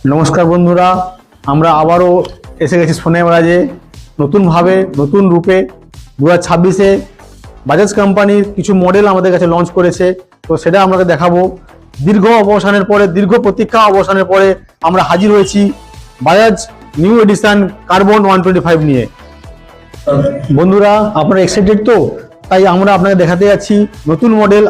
নমস্কার বন্ধুরা, আমরা আবারও এসে গেছি সোনাই বাজারে নতুনভাবে নতুন রূপে 2026-এ বাজাজ কোম্পানির কিছু মডেল আমাদের কাছে লঞ্চ করেছে। তো সেটা আপনাকে দেখাবো। দীর্ঘ প্রতীক্ষা অবসানের পরে আমরা হাজির হয়েছি বাজাজ নিউ এডিশন কার্বন 125 নিয়ে। বন্ধুরা, আপনারা এক্সাইটেড তো? তাই আমরা আপনাকে দেখাতে যাচ্ছি নতুন মডেল।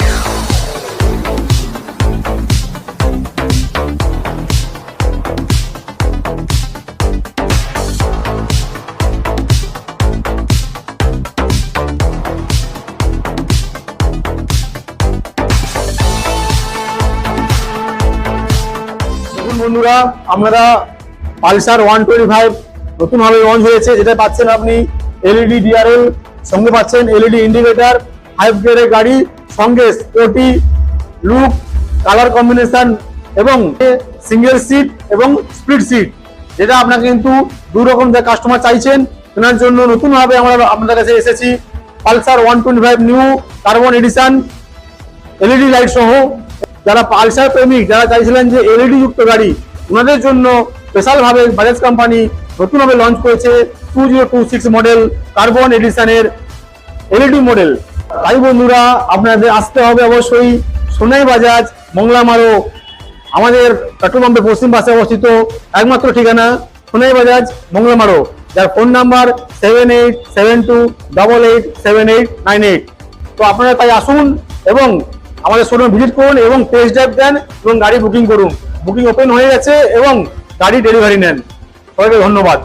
বন্ধুরা, আমরা পালসার 125 নতুনভাবে লঞ্চ হয়েছে, যেটা পাচ্ছেন আপনি এলইডি ডিআরএল, সঙ্গে পাচ্ছেন এলইডি ইন্ডিকেটর, 5 গিয়ারের গাড়ি, সঙ্গে স্পোর্টি লুক, কালার কম্বিনেশন এবং সিঙ্গেল সিট এবং স্প্লিট সিট, যেটা আপনাকে কিন্তু দু রকম যে কাস্টমার চাইছেন কেনার জন্য নতুনভাবে আমরা আপনাদের কাছে এসেছি। Pulsar 125 new carbon addition LED light সহ। যারা পালসার প্রেমিক, যারা চাইছিলেন যে এলইডি যুক্ত গাড়ি, ওনাদের জন্য স্পেশাল ভাবে বাজাজ কোম্পানি নতুনভাবে লঞ্চ করেছে 2026 মডেল কার্বন এডিশনের এলইডি মডেল। তাই বন্ধুরা, আপনাদের আসতে হবে অবশ্যই সোনাই বাজাজ মংলা মারো। আমাদের পেট্রোল পাম্পের পশ্চিম পাশে অবস্থিত একমাত্র ঠিকানা সোনাই বাজাজ মংলা মারো, যার ফোন নাম্বার 7872887898। তো আপনারা তাই আসুন এবং আমাদের শোরুম ভিজিট করুন এবং টেস্ট ড্রাইভ দেন এবং গাড়ি বুকিং করুন। বুকিং ওপেন হয়ে গেছে এবং গাড়ি ডেলিভারি নেন। সবাইকে ধন্যবাদ।